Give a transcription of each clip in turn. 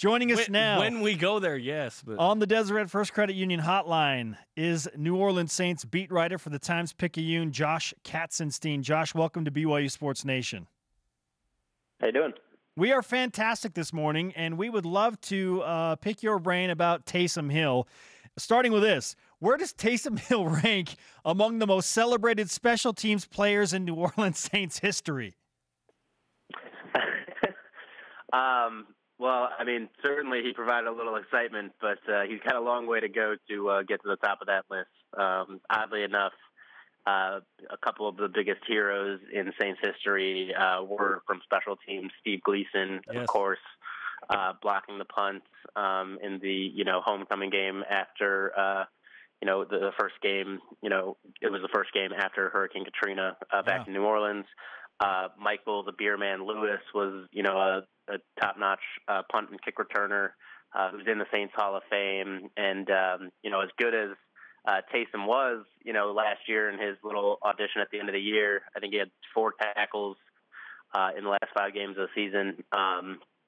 Joining us now when we go there, yes. But on the Deseret First Credit Union hotline is New Orleans Saints beat writer for the Times-Picayune, Josh Katzenstein. Josh, welcome to BYU Sports Nation. How you doing? We are fantastic this morning, and we would love to pick your brain about Taysom Hill. Starting with this, where does Taysom Hill rank among the most celebrated special teams players in New Orleans Saints history? Well, I mean, certainly he provided a little excitement, but he's got a long way to go to get to the top of that list. Oddly enough, a couple of the biggest heroes in Saints history were from special teams. Steve Gleason, yes, of course, blocking the punt in the homecoming game after the first game. It was the first game after Hurricane Katrina back in New Orleans. Michael the Beer Man Lewis was a top-notch punt and kick returner who's in the Saints Hall of Fame, and as good as Taysom was, last year in his little audition at the end of the year, I think he had 4 tackles in the last 5 games of the season.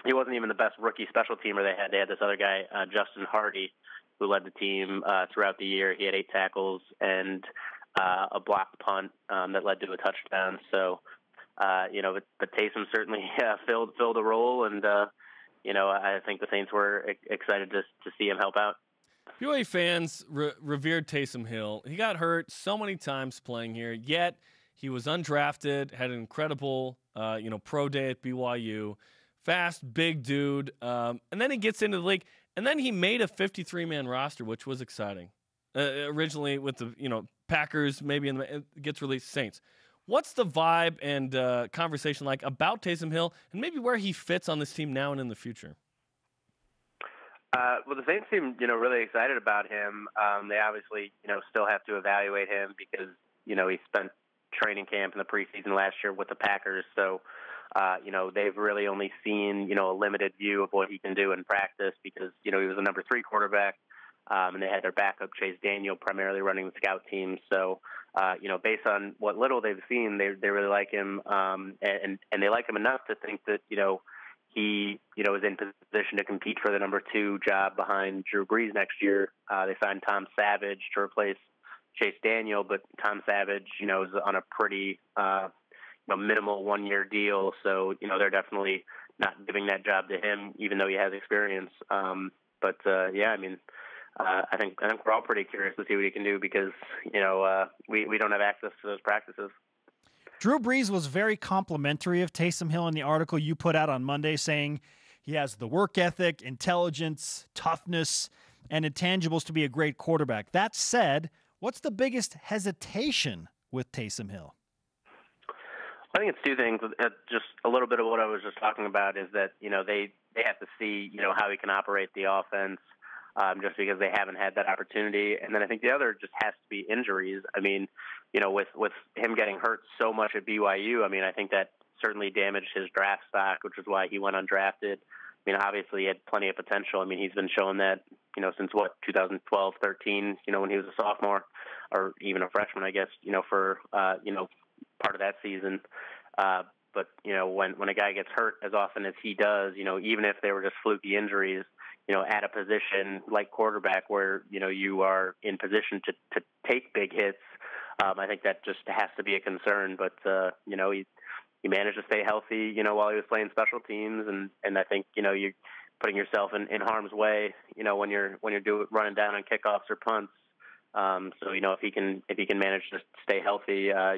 He wasn't even the best rookie special teamer they had. They had this other guy, Justin Hardy, who led the team throughout the year. He had 8 tackles and a blocked punt that led to a touchdown. So, but Taysom certainly filled a role, and I think the Saints were excited to see him help out. BYU fans revered Taysom Hill. He got hurt so many times playing here, yet he was undrafted, had an incredible, pro day at BYU. Fast, big dude. And then he gets into the league, and then he made a 53-man roster, which was exciting. Originally with the, Packers, maybe gets released Saints. What's the vibe and conversation like about Taysom Hill and maybe where he fits on this team now and in the future? Well, the Saints seem, really excited about him. They obviously, still have to evaluate him because, he spent training camp in the preseason last year with the Packers. So, they've really only seen, a limited view of what he can do in practice because, he was a number 3 quarterback. And they had their backup, Chase Daniel, primarily running the scout team. So, based on what little they've seen, they really like him. And they like him enough to think that, he, is in position to compete for the number 2 job behind Drew Brees next year. They signed Tom Savage to replace Chase Daniel, but Tom Savage, is on a pretty, minimal 1-year deal. So, they're definitely not giving that job to him, even though he has experience. I think we're all pretty curious to see what he can do because, we don't have access to those practices. Drew Brees was very complimentary of Taysom Hill in the article you put out on Monday, saying he has the work ethic, intelligence, toughness, and intangibles to be a great quarterback. That said, what's the biggest hesitation with Taysom Hill? I think it's 2 things. Just a little bit of what I was just talking about is that, they have to see, how he can operate the offense. Just because they haven't had that opportunity. And then I think the other just has to be injuries. I mean, with him getting hurt so much at BYU, I think that certainly damaged his draft stock, which is why he went undrafted. Obviously he had plenty of potential. He's been showing that, since 2012, 13, when he was a sophomore or even a freshman, I guess, for, part of that season. But, when a guy gets hurt as often as he does, even if they were just fluky injuries, at a position like quarterback where, you are in position to take big hits, I think that just has to be a concern. But, he managed to stay healthy, while he was playing special teams. And I think, you're putting yourself in harm's way, when you're running down on kickoffs or punts. So, if he can manage to stay healthy, I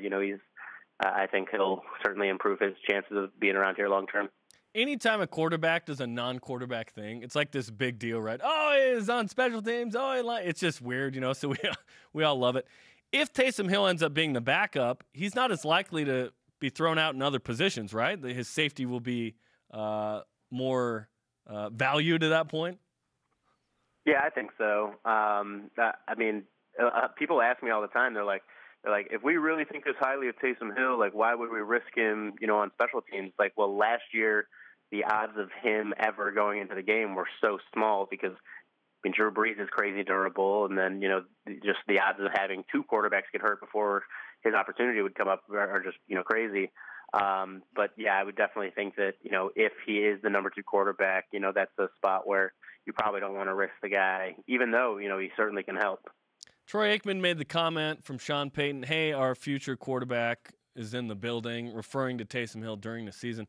think he'll certainly improve his chances of being around here long term. Anytime a quarterback does a non-quarterback thing, it's like this big deal, right? Oh, he's on special teams. Oh, it's just weird, So we all love it. If Taysom Hill ends up being the backup, he's not as likely to be thrown out in other positions, right? His safety will be more valued at that point. Yeah, I think so. People ask me all the time. They're like, if we really think this highly of Taysom Hill, why would we risk him, on special teams? Well, last year, the odds of him ever going into the game were so small because, Drew Brees is crazy durable, and then, just the odds of having 2 quarterbacks get hurt before his opportunity would come up are just, crazy. But yeah, I would definitely think that, if he is the number 2 quarterback, that's a spot where you probably don't want to risk the guy, even though, he certainly can help. Troy Aikman made the comment from Sean Payton, hey, our future quarterback is in the building, referring to Taysom Hill during the season.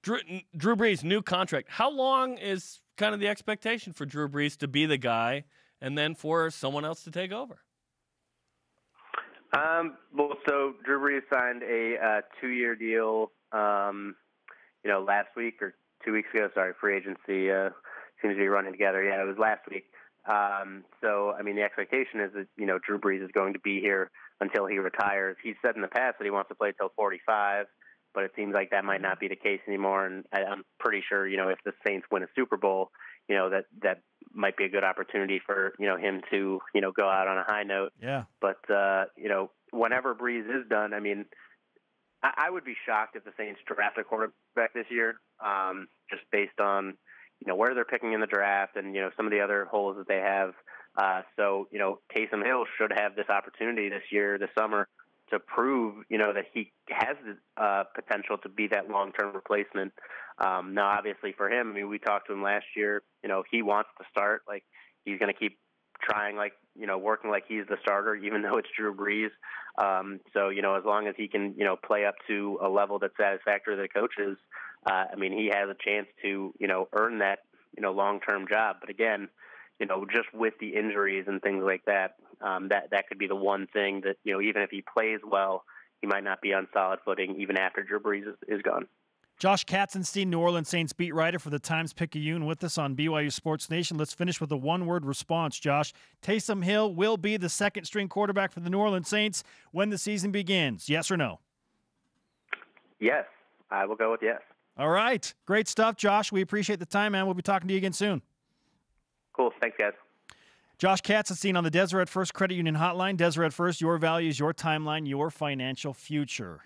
Drew Brees, new contract. How long is kind of the expectation for Drew Brees to be the guy and then for someone else to take over? So Drew Brees signed a 2-year deal, last week or 2 weeks ago. Sorry, free agency seems to be running together. Yeah, it was last week. The expectation is that, Drew Brees is going to be here until he retires. He's said in the past that he wants to play till 45, but it seems like that might not be the case anymore. And I'm pretty sure, if the Saints win a Super Bowl, that might be a good opportunity for, him to, go out on a high note. Yeah. But, whenever Brees is done, I would be shocked if the Saints draft a quarterback this year, just based on, where they're picking in the draft and, some of the other holes that they have. Taysom Hill should have this opportunity this summer, to prove, that he has the potential to be that long-term replacement. Now, obviously for him, we talked to him last year, he wants to start. Like, he's going to keep trying, working like he's the starter, even though it's Drew Brees. As long as he can, play up to a level that's satisfactory to the coaches, he has a chance to, earn that, long-term job. But again, just with the injuries and things like that, that could be the one thing that, even if he plays well, he might not be on solid footing even after Drew Brees is gone. Josh Katzenstein, New Orleans Saints beat writer for the Times-Picayune, with us on BYU Sports Nation. Let's finish with a one-word response, Josh. Taysom Hill will be the second-string quarterback for the New Orleans Saints when the season begins. Yes or no? Yes. I will go with yes. All right. Great stuff, Josh. We appreciate the time, man. We'll be talking to you again soon. Cool. Thanks, guys. Josh Katzenstein on the Deseret First Credit Union Hotline. Deseret First, your values, your timeline, your financial future.